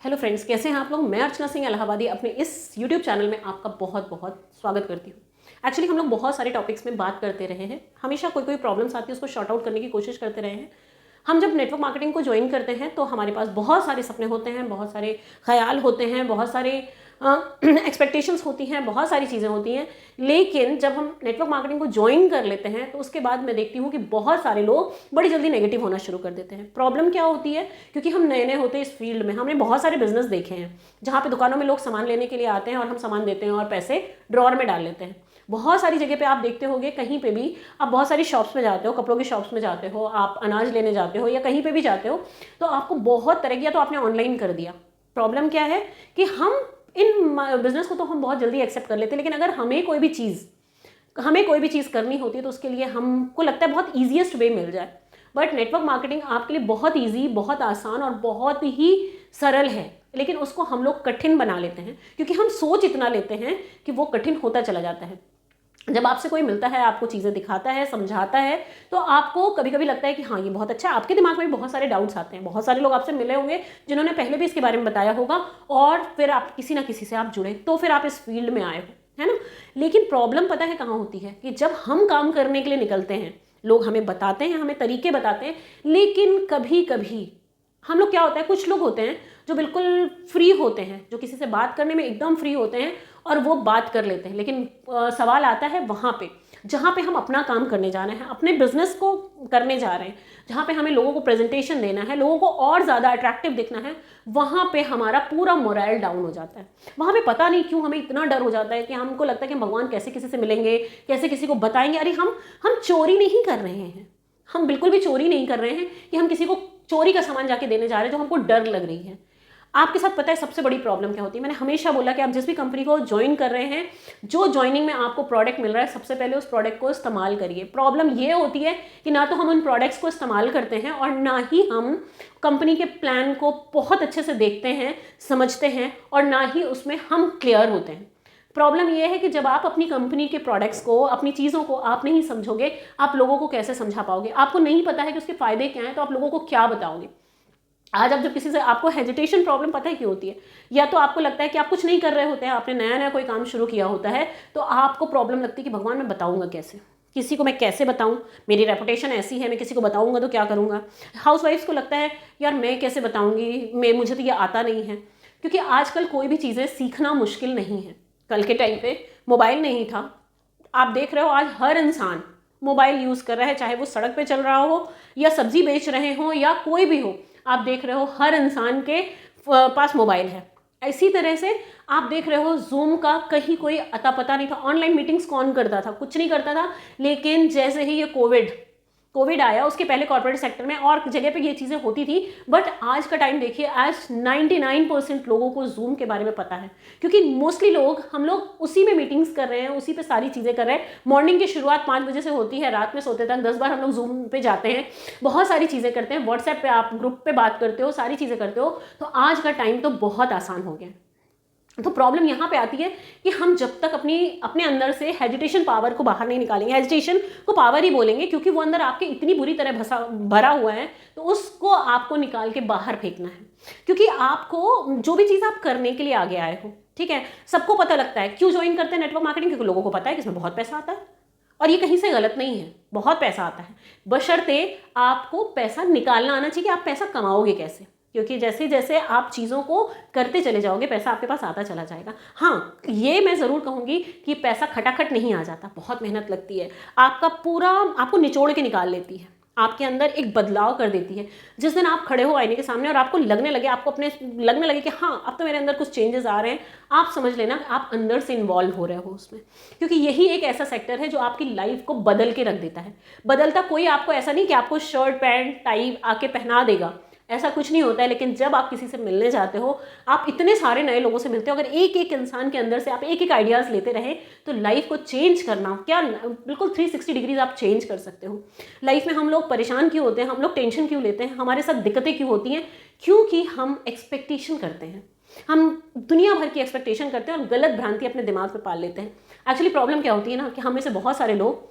Hello friends, कैसे हैं आप लोग। मैं अर्चना सिंह इलाहाबादी अपने इस यूट्यूब चैनल में आपका बहुत बहुत स्वागत करती हूँ। एक्चुअली हम लोग बहुत सारे टॉपिक्स में बात करते रहे हैं, हमेशा कोई प्रॉब्लम्स आती है उसको शॉर्ट आउट करने की कोशिश करते रहे हैं। हम जब नेटवर्क मार्केटिंग को ज्वाइन करते हैं तो हमारे पास बहुत सारे सपने होते हैं, बहुत सारे ख्याल होते हैं, बहुत सारे एक्सपेक्टेशंस होती हैं, बहुत सारी चीज़ें होती हैं। लेकिन जब हम नेटवर्क मार्केटिंग को ज्वाइन कर लेते हैं तो उसके बाद मैं देखती हूँ कि बहुत सारे लोग बड़ी जल्दी नेगेटिव होना शुरू कर देते हैं। प्रॉब्लम क्या होती है, क्योंकि हम नए नए होते हैं इस फील्ड में। हमने बहुत सारे बिजनेस देखे हैं जहाँ पे दुकानों में लोग सामान लेने के लिए आते हैं और हम सामान देते हैं और पैसे ड्रॉअर में डाल लेते हैं। बहुत सारी जगह पे आप देखते होंगे, कहीं पे भी आप बहुत सारी शॉप्स में जाते हो, कपड़ों की शॉप्स में जाते हो, आप अनाज लेने जाते हो या कहीं पे भी जाते हो तो आपको बहुत तरह की, या तो आपने ऑनलाइन कर दिया। प्रॉब्लम क्या है कि हम इन बिजनेस को तो हम बहुत जल्दी एक्सेप्ट कर लेते हैं, लेकिन अगर हमें कोई भी चीज़ करनी होती है तो उसके लिए हमको लगता है बहुत ईजीएस्ट वे मिल जाए। बट नेटवर्क मार्केटिंग आपके लिए बहुत ईजी, बहुत आसान और बहुत ही सरल है, लेकिन उसको हम लोग कठिन बना लेते हैं क्योंकि हम सोच इतना लेते हैं कि वो कठिन होता चला जाता है। जब आपसे कोई मिलता है, आपको चीज़ें दिखाता है, समझाता है, तो आपको कभी कभी लगता है कि हाँ ये बहुत अच्छा है। आपके दिमाग में बहुत सारे डाउट्स आते हैं। बहुत सारे लोग आपसे मिले होंगे जिन्होंने पहले भी इसके बारे में बताया होगा और फिर आप किसी ना किसी से आप जुड़े तो फिर आप इस फील्ड में आए हो, है ना। लेकिन प्रॉब्लम पता है कहाँ होती है कि जब हम काम करने के लिए निकलते हैं, लोग हमें बताते हैं, हमें तरीके बताते हैं, लेकिन कभी कभी हम लोग, क्या होता है, कुछ लोग होते हैं जो बिल्कुल फ्री होते हैं, जो किसी से बात करने में एकदम फ्री होते हैं और वो बात कर लेते हैं। लेकिन सवाल आता है वहाँ पे जहाँ पे हम अपना काम करने जा रहे हैं, अपने बिजनेस को करने जा रहे हैं, जहाँ पे हमें लोगों को प्रेजेंटेशन देना है, लोगों को और ज़्यादा अट्रैक्टिव दिखना है, वहाँ पे हमारा पूरा मोरल डाउन हो जाता है। वहाँ पे पता नहीं क्यों हमें इतना डर हो जाता है कि हमको लगता है कि भगवान कैसे किसी से मिलेंगे, कैसे किसी को बताएंगे। अरे हम चोरी नहीं कर रहे हैं, हम बिल्कुल भी चोरी नहीं कर रहे हैं कि हम किसी को चोरी का सामान जाके देने जा रहे हैं जो हमको डर लग रही है। आपके साथ पता है सबसे बड़ी प्रॉब्लम क्या होती है। मैंने हमेशा बोला कि आप जिस भी कंपनी को ज्वाइन कर रहे हैं, जो ज्वाइनिंग में आपको प्रोडक्ट मिल रहा है, सबसे पहले उस प्रोडक्ट को इस्तेमाल करिए। प्रॉब्लम ये होती है कि ना तो हम उन प्रोडक्ट्स को इस्तेमाल करते हैं और ना ही हम कंपनी के प्लान को बहुत अच्छे से देखते हैं, समझते हैं, और ना ही उसमें हम क्लियर होते हैं। प्रॉब्लम यह है कि जब आप अपनी कंपनी के प्रोडक्ट्स को, अपनी चीज़ों को आप नहीं समझोगे, आप लोगों को कैसे समझा पाओगे। आपको नहीं पता है कि उसके फ़ायदे क्या हैं तो आप लोगों को क्या बताओगे। आज आप जब किसी से, आपको हेजिटेशन प्रॉब्लम पता है क्यों होती है, या तो आपको लगता है कि आप कुछ नहीं कर रहे होते हैं, आपने नया नया कोई काम शुरू किया होता है, तो आपको प्रॉब्लम लगती है कि भगवान मैं बताऊंगा कैसे, किसी को मैं कैसे बताऊं, मेरी रेपुटेशन ऐसी है, मैं किसी को बताऊंगा तो क्या करूंगा। हाउसवाइफ्स को लगता है यार मैं कैसे बताऊंगी, मुझे तो ये आता नहीं है। क्योंकि आजकल कोई भी चीज़ें सीखना मुश्किल नहीं है। कल के टाइम पे मोबाइल नहीं था, आप देख रहे हो आज हर इंसान मोबाइल यूज़ कर रहा है, चाहे वो सड़क पे चल रहा हो या सब्जी बेच रहे हो या कोई भी हो। आप देख रहे हो हर इंसान के पास मोबाइल है। इसी तरह से आप देख रहे हो जूम का कहीं कोई अता पता नहीं था। ऑनलाइन मीटिंग्स कौन करता था, कुछ नहीं करता था। लेकिन जैसे ही ये कोविड आया, उसके पहले कॉर्पोरेट सेक्टर में और जगह पे ये चीज़ें होती थी। बट आज का टाइम देखिए, आज 99% लोगों को जूम के बारे में पता है, क्योंकि मोस्टली हम लोग उसी में मीटिंग्स कर रहे हैं, उसी पे सारी चीज़ें कर रहे हैं। मॉर्निंग की शुरुआत 5 बजे से होती है, रात में सोते तक 10 बार हम लोग जूम पे जाते हैं, बहुत सारी चीज़ें करते हैं। व्हाट्सएप पे आप ग्रुप पे बात करते हो, सारी चीज़ें करते हो। तो आज का टाइम तो बहुत आसान हो गया। तो प्रॉब्लम यहाँ पे आती है कि हम जब तक अपने अंदर से हेजिटेशन पावर को बाहर नहीं निकालेंगे, हेजिटेशन को पावर ही बोलेंगे क्योंकि वो अंदर आपके इतनी बुरी तरह भरा हुआ है, तो उसको आपको निकाल के बाहर फेंकना है। क्योंकि आपको जो भी चीज़ आप करने के लिए आगे आए हो, ठीक है, सबको पता लगता है। क्यों ज्वाइन करते हैं नेटवर्क मार्केटिंग? क्योंकि लोगों को पता है कि इसमें बहुत पैसा आता है, और ये कहीं से गलत नहीं है, बहुत पैसा आता है। बशर्ते आपको पैसा निकालना आना चाहिए कि आप पैसा कमाओगे कैसे। क्योंकि जैसे जैसे आप चीज़ों को करते चले जाओगे, पैसा आपके पास आता चला जाएगा। हाँ, ये मैं ज़रूर कहूँगी कि पैसा खटाखट नहीं आ जाता, बहुत मेहनत लगती है। आपको निचोड़ के निकाल लेती है, आपके अंदर एक बदलाव कर देती है। जिस दिन आप खड़े हो आईने के सामने और आपको लगने लगे कि हाँ अब तो मेरे अंदर कुछ चेंजेस आ रहे हैं, आप समझ लेना आप अंदर से इन्वॉल्व हो रहे हो उसमें। क्योंकि यही एक ऐसा सेक्टर है जो आपकी लाइफ को बदल के रख देता है। बदलता कोई आपको ऐसा नहीं कि आपको शर्ट पैंट टाई आके पहना देगा, ऐसा कुछ नहीं होता है। लेकिन जब आप किसी से मिलने जाते हो, आप इतने सारे नए लोगों से मिलते हो, अगर एक एक इंसान के अंदर से आप एक एक आइडियाज़ लेते रहे तो लाइफ को चेंज करना क्या, बिल्कुल 360 डिग्रीज आप चेंज कर सकते हो। लाइफ में हम लोग परेशान क्यों होते हैं, हम लोग टेंशन क्यों लेते हैं, हमारे साथ दिक्कतें क्यों होती हैं? क्योंकि हम एक्सपेक्टेशन करते हैं, हम दुनिया भर की एक्सपेक्टेशन करते हैं और गलत भ्रांति अपने दिमाग में पाल लेते हैं। एक्चुअली प्रॉब्लम क्या होती है ना कि हम में से बहुत सारे लोग,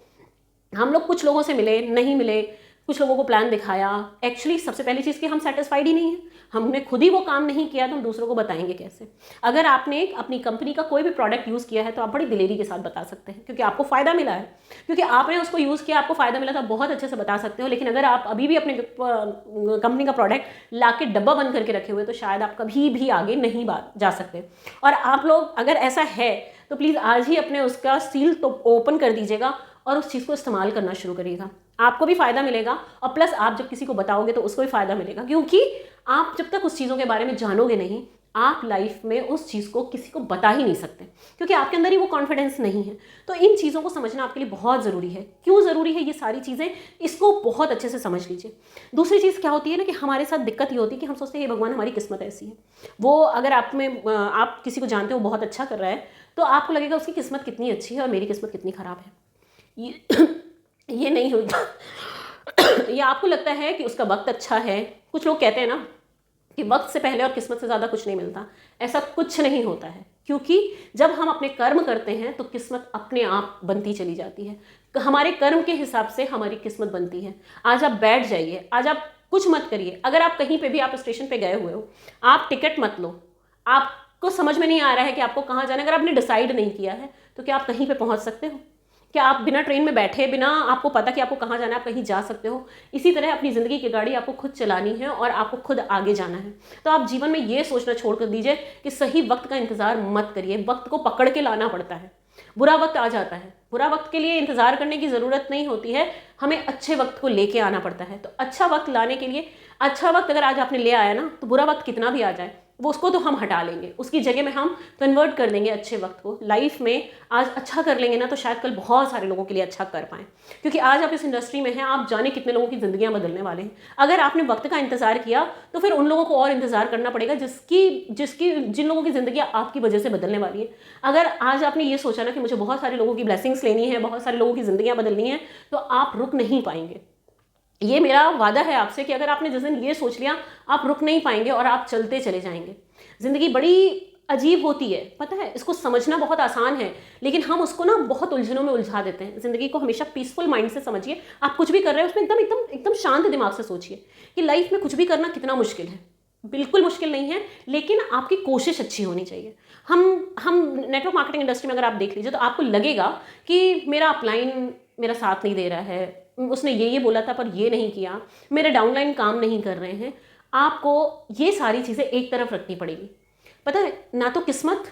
हम लोग कुछ लोगों से मिले, नहीं मिले, कुछ लोगों को प्लान दिखाया, एक्चुअली सबसे पहली चीज़ कि हम सेटिस्फाइड ही नहीं है, हमने खुद ही वो काम नहीं किया तो हम दूसरों को बताएंगे कैसे। अगर आपने अपनी कंपनी का कोई भी प्रोडक्ट यूज़ किया है तो आप बड़ी दिलेरी के साथ बता सकते हैं, क्योंकि आपको फ़ायदा मिला है, क्योंकि आपने उसको यूज़ किया, आपको फ़ायदा मिला तो आप बहुत अच्छे से बता सकते हो। लेकिन अगर आप अभी भी अपने कंपनी का प्रोडक्ट ला के डब्बा बंद करके रखे हुए तो शायद आप कभी भी आगे नहीं जा सकते। और आप लोग अगर ऐसा है तो प्लीज़ आज ही अपने उसका सील तो ओपन कर दीजिएगा और उस चीज़ को इस्तेमाल करना शुरू करिएगा। आपको भी फ़ायदा मिलेगा और प्लस आप जब किसी को बताओगे तो उसको भी फ़ायदा मिलेगा, क्योंकि आप जब तक उस चीज़ों के बारे में जानोगे नहीं, आप लाइफ में उस चीज़ को किसी को बता ही नहीं सकते, क्योंकि आपके अंदर ही वो कॉन्फिडेंस नहीं है। तो इन चीज़ों को समझना आपके लिए बहुत ज़रूरी है। क्यों ज़रूरी है ये सारी चीज़ें, इसको बहुत अच्छे से समझ लीजिए। दूसरी चीज़ क्या होती है ना कि हमारे साथ दिक्कत ये होती है कि हम सोचते हैं हे भगवान हमारी किस्मत ऐसी है। वो अगर आप किसी को जानते हो बहुत अच्छा कर रहा है तो आपको लगेगा उसकी किस्मत कितनी अच्छी है और मेरी किस्मत कितनी ख़राब है। ये नहीं होता। ये आपको लगता है कि उसका वक्त अच्छा है। कुछ लोग कहते हैं ना कि वक्त से पहले और किस्मत से ज़्यादा कुछ नहीं मिलता। ऐसा कुछ नहीं होता है, क्योंकि जब हम अपने कर्म करते हैं तो किस्मत अपने आप बनती चली जाती है। हमारे कर्म के हिसाब से हमारी किस्मत बनती है। आज आप बैठ जाइए, आज आप कुछ मत करिए। अगर आप कहीं पे भी आप स्टेशन पे गए हुए हो, आप टिकट मत लो, आपको समझ में नहीं आ रहा है कि आपको कहाँ जाना है, अगर आपने डिसाइड नहीं किया है तो क्या आप कहीं पे पहुँच सकते हो? क्या आप बिना ट्रेन में बैठे, बिना आपको पता कि आपको कहाँ जाना है, आप कहीं जा सकते हो? इसी तरह अपनी ज़िंदगी की गाड़ी आपको खुद चलानी है और आपको खुद आगे जाना है। तो आप जीवन में ये सोचना छोड़ कर दीजिए कि सही वक्त का इंतज़ार मत करिए। वक्त को पकड़ के लाना पड़ता है। बुरा वक्त आ जाता है, बुरा वक्त के लिए इंतज़ार करने की ज़रूरत नहीं होती है, हमें अच्छे वक्त को लेके आना पड़ता है। तो अच्छा वक्त लाने के लिए, अच्छा वक्त अगर आज आपने ले आया ना, तो बुरा वक्त कितना भी आ जाए वो उसको तो हम हटा लेंगे, उसकी जगह में हम कन्वर्ट कर देंगे अच्छे वक्त को। लाइफ में आज अच्छा कर लेंगे ना तो शायद कल बहुत सारे लोगों के लिए अच्छा कर पाएँ, क्योंकि आज आप इस इंडस्ट्री में हैं, आप जाने कितने लोगों की ज़िंदगियां बदलने वाले हैं। अगर आपने वक्त का इंतज़ार किया तो फिर उन लोगों को और इंतज़ार करना पड़ेगा जिन लोगों की ज़िंदगी आपकी वजह से बदलने वाली है। अगर आज आपने ये सोचा ना कि मुझे बहुत सारे लोगों की ब्लेसिंग्स लेनी है, बहुत सारे लोगों की ज़िंदगियाँ बदलनी है, तो आप रुक नहीं पाएंगे। ये मेरा वादा है आपसे कि अगर आपने जिस दिन ये सोच लिया, आप रुक नहीं पाएंगे और आप चलते चले जाएंगे। ज़िंदगी बड़ी अजीब होती है, पता है, इसको समझना बहुत आसान है, लेकिन हम उसको ना बहुत उलझनों में उलझा देते हैं। ज़िंदगी को हमेशा पीसफुल माइंड से समझिए। आप कुछ भी कर रहे हैं उसमें एकदम एकदम एकदम शांत दिमाग से सोचिए कि लाइफ में कुछ भी करना कितना मुश्किल है। बिल्कुल मुश्किल नहीं है, लेकिन आपकी कोशिश अच्छी होनी चाहिए। हम नेटवर्क मार्केटिंग इंडस्ट्री में अगर आप देख लीजिए तो आपको लगेगा कि मेरा अपलाइन मेरा साथ नहीं दे रहा है, उसने ये बोला था पर ये नहीं किया, मेरे डाउनलाइन काम नहीं कर रहे हैं। आपको ये सारी चीज़ें एक तरफ रखनी पड़ेगी। पता है, ना तो किस्मत,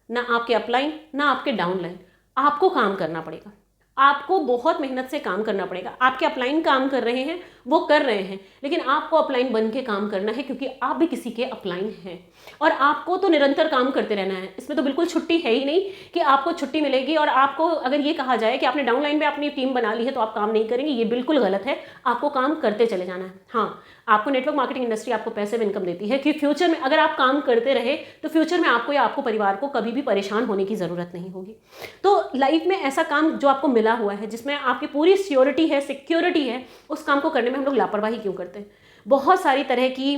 ना आपके अपलाइन, ना आपके डाउनलाइन, आपको काम करना पड़ेगा। आपको बहुत मेहनत से काम करना पड़ेगा। आपके अपलाइन काम कर रहे हैं, वो कर रहे हैं, लेकिन आपको अपलाइन बन के काम करना है, क्योंकि आप भी किसी के अपलाइन हैं और आपको तो निरंतर काम करते रहना है। इसमें तो बिल्कुल छुट्टी है ही नहीं कि आपको छुट्टी मिलेगी। और आपको अगर ये कहा जाए कि आपने डाउनलाइन में अपनी टीम बना ली है तो आप काम नहीं करेंगे, ये बिल्कुल गलत है। आपको काम करते चले जाना है। हाँ, आपको नेटवर्क मार्केटिंग इंडस्ट्री आपको पैसिव इनकम देती है कि फ्यूचर में अगर आप काम करते रहे तो फ्यूचर में आपको या आपको परिवार को कभी भी परेशान होने की ज़रूरत नहीं होगी। तो लाइफ में ऐसा काम जो आपको मिला हुआ है, जिसमें आपकी पूरी सिक्योरिटी है, उस काम को करने में हम लोग लापरवाही क्यों करते हैं? बहुत सारी तरह की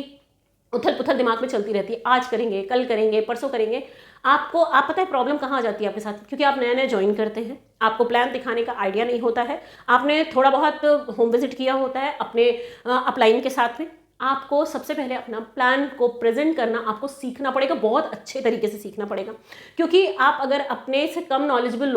उथल पुथल दिमाग में चलती रहती है, आज करेंगे, कल करेंगे, परसों करेंगे। आप पता है प्रॉब्लम कहाँ आ जाती है आपके साथ? क्योंकि आप नया नया ज्वाइन करते हैं, आपको प्लान दिखाने का आइडिया नहीं होता है, आपने थोड़ा बहुत होम विजिट किया होता है अपने अपलाइन के साथ में। आपको सबसे पहले अपना प्लान को प्रेजेंट करना आपको सीखना पड़ेगा, बहुत अच्छे तरीके से सीखना पड़ेगा। क्योंकि आप अगर अपने से कम नॉलेजेबल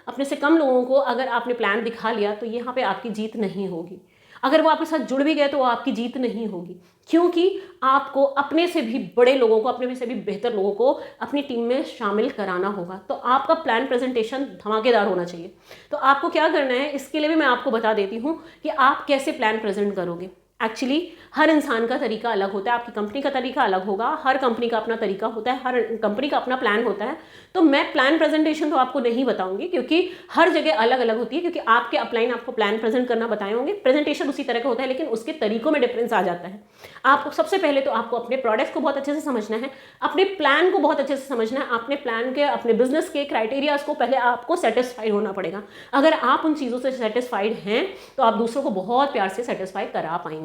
अपने से कम लोगों को अगर आपने प्लान दिखा लिया तो यहाँ पे आपकी जीत नहीं होगी। अगर वो आपके साथ जुड़ भी गए तो वो आपकी जीत नहीं होगी, क्योंकि आपको अपने से भी बड़े लोगों को, अपने से भी बेहतर लोगों को अपनी टीम में शामिल कराना होगा। तो आपका प्लान प्रेजेंटेशन धमाकेदार होना चाहिए। तो आपको क्या करना है, इसके लिए भी मैं आपको बता देती हूँ कि आप कैसे प्लान प्रेजेंट करोगे। एक्चुअली हर इंसान का तरीका अलग होता है, आपकी कंपनी का तरीका अलग होगा, हर कंपनी का अपना तरीका होता है, हर कंपनी का अपना प्लान होता है। तो मैं प्लान प्रेजेंटेशन तो आपको नहीं बताऊंगी, क्योंकि हर जगह अलग अलग होती है। क्योंकि आपके अपलाइन आपको प्लान प्रेजेंट करना बताए होंगे, प्रेजेंटेशन उसी तरह का होता है, लेकिन उसके तरीकों में डिफरेंस आ जाता है। आपको सबसे पहले तो आपको अपने प्रोडक्ट्स को बहुत अच्छे से समझना है, अपने प्लान को बहुत अच्छे से समझना है, अपने प्लान के, अपने बिजनेस के क्राइटेरियाज को पहले आपको सेटिस्फाइड होना पड़ेगा। अगर आप उन चीज़ों से सेटिस्फाइड हैं तो आप दूसरों को बहुत प्यार से सेटिस्फाई करा पाएंगे।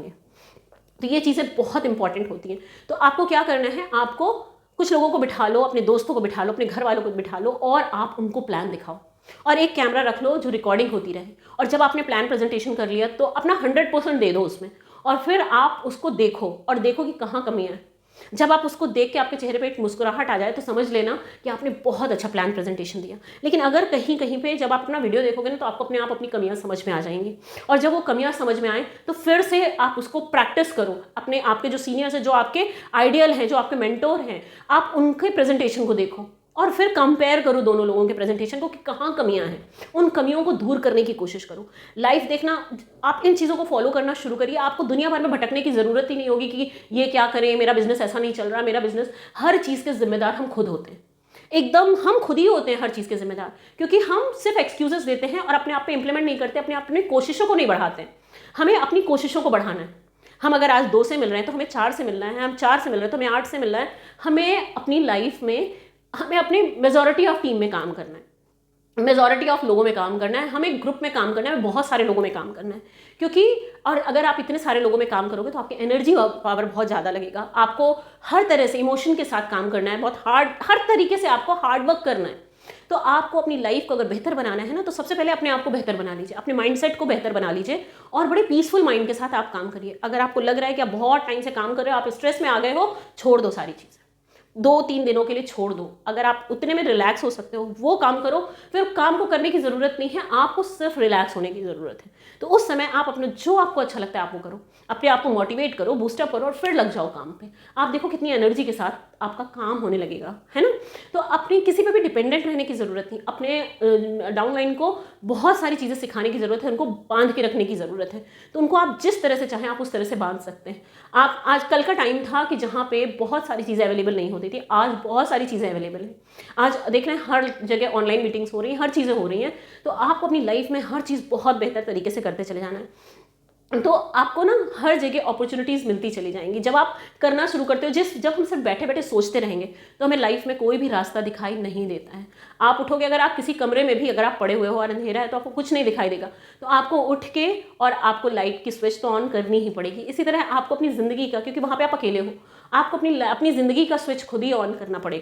तो ये चीज़ें बहुत इंपॉर्टेंट होती हैं। तो आपको क्या करना है, आपको कुछ लोगों को बिठा लो, अपने दोस्तों को बिठा लो, अपने घर वालों को बिठा लो और आप उनको प्लान दिखाओ। और एक कैमरा रख लो जो रिकॉर्डिंग होती रहे। और जब आपने प्लान प्रेजेंटेशन कर लिया तो अपना 100% दे दो उसमें, और फिर आप उसको देखो और देखो कि कहाँ कमियाँ हैं। जब आप उसको देख के आपके चेहरे पे एक मुस्कुराहट आ जाए तो समझ लेना कि आपने बहुत अच्छा प्लान प्रेजेंटेशन दिया। लेकिन अगर कहीं कहीं पे जब आप अपना वीडियो देखोगे ना तो आपको अपने आप अपनी कमियां समझ में आ जाएंगी, और जब वो कमियां समझ में आए तो फिर से आप उसको प्रैक्टिस करो। अपने आपके जो सीनियर्स हैं, जो आपके आइडियल हैं, जो आपके मेंटोर हैं, आप उनके प्रेजेंटेशन को देखो और फिर कंपेयर करो दोनों लोगों के प्रेजेंटेशन को कि कहाँ कमियां हैं। उन कमियों को दूर करने की कोशिश करो। लाइफ देखना, आप इन चीज़ों को फॉलो करना शुरू करिए। आपको दुनिया भर में भटकने की ज़रूरत ही नहीं होगी कि ये क्या करें, मेरा बिजनेस ऐसा नहीं चल रहा, मेरा बिजनेस। हर चीज़ के जिम्मेदार हम खुद होते हैं, एकदम हम खुद ही होते हैं हर चीज़ के जिम्मेदार, क्योंकि हम सिर्फ एक्सक्यूजेस देते हैं और अपने आप पे इंप्लीमेंट नहीं करते, अपनी कोशिशों को नहीं बढ़ाते। हमें अपनी कोशिशों को बढ़ाना है। हम अगर आज 2 से मिल रहे हैं तो हमें 4 से मिलना है, हम 4 से मिल रहे हैं तो हमें 8 से मिलना है। हमें अपनी लाइफ में, हमें अपनी मेजॉरिटी ऑफ टीम में काम करना है, मेजॉरिटी ऑफ लोगों में काम करना है, हमें ग्रुप में काम करना है, बहुत सारे लोगों में काम करना है। क्योंकि और अगर आप इतने सारे लोगों में काम करोगे तो आपकी एनर्जी पावर बहुत ज़्यादा लगेगा। आपको हर तरह से इमोशन के साथ काम करना है, बहुत हर तरीके से आपको हार्ड वर्क करना है। तो आपको अपनी लाइफ को अगर बेहतर बनाना है ना, तो सबसे पहले अपने आप को बेहतर बना लीजिए, अपने माइंडसेट को बेहतर बना लीजिए और बड़े पीसफुल माइंड के साथ आप काम करिए। अगर आपको लग रहा है कि आप बहुत टाइम से काम कर रहे हो, आप स्ट्रेस में आ गए हो, छोड़ दो सारी चीज़ें, 2-3 दिनों के लिए छोड़ दो। अगर आप उतने में रिलैक्स हो सकते हो वो काम करो। फिर काम को करने की ज़रूरत नहीं है, आपको सिर्फ रिलैक्स होने की ज़रूरत है। तो उस समय आप अपने जो आपको अच्छा लगता है आप वो करो, अपने आप को मोटिवेट करो, बूस्टअप करो और फिर लग जाओ काम पे। आप देखो कितनी एनर्जी के साथ आपका काम होने लगेगा, है ना। तो अपनी किसी पे भी डिपेंडेंट रहने की ज़रूरत नहीं, अपने डाउनलाइन को बहुत सारी चीज़ें सिखाने की ज़रूरत है, उनको बांध के रखने की ज़रूरत है। तो उनको आप जिस तरह से चाहें आप उस तरह से बांध सकते हैं। आप आज कल का टाइम था कि जहाँ पे बहुत सारी चीज़ें अवेलेबल नहीं होती थी, आज बहुत सारी चीज़ें अवेलेबल हैं। आज देख रहे हैं हर जगह ऑनलाइन मीटिंग्स हो रही हैं, हर चीज़ें हो रही हैं। तो आपको अपनी लाइफ में हर चीज़ बहुत बेहतर तरीके से करते चले जाना है। तो आपको ना हर जगह अपॉर्चुनिटीज़ मिलती चली जाएंगी जब आप करना शुरू करते हो। जब हम सिर्फ बैठे बैठे सोचते रहेंगे तो हमें लाइफ में कोई भी रास्ता दिखाई नहीं देता है। आप उठोगे, अगर आप किसी कमरे में भी अगर आप पड़े हुए हो और अंधेरा है तो आपको कुछ नहीं दिखाई देगा, तो आपको उठ के और आपको लाइट की स्विच तो ऑन करनी ही पड़ेगी। इसी तरह आपको अपनी ज़िंदगी का, क्योंकि वहाँ पर आप अकेले हो, आपको अपनी ज़िंदगी का स्विच खुद ही ऑन करना पड़ेगा।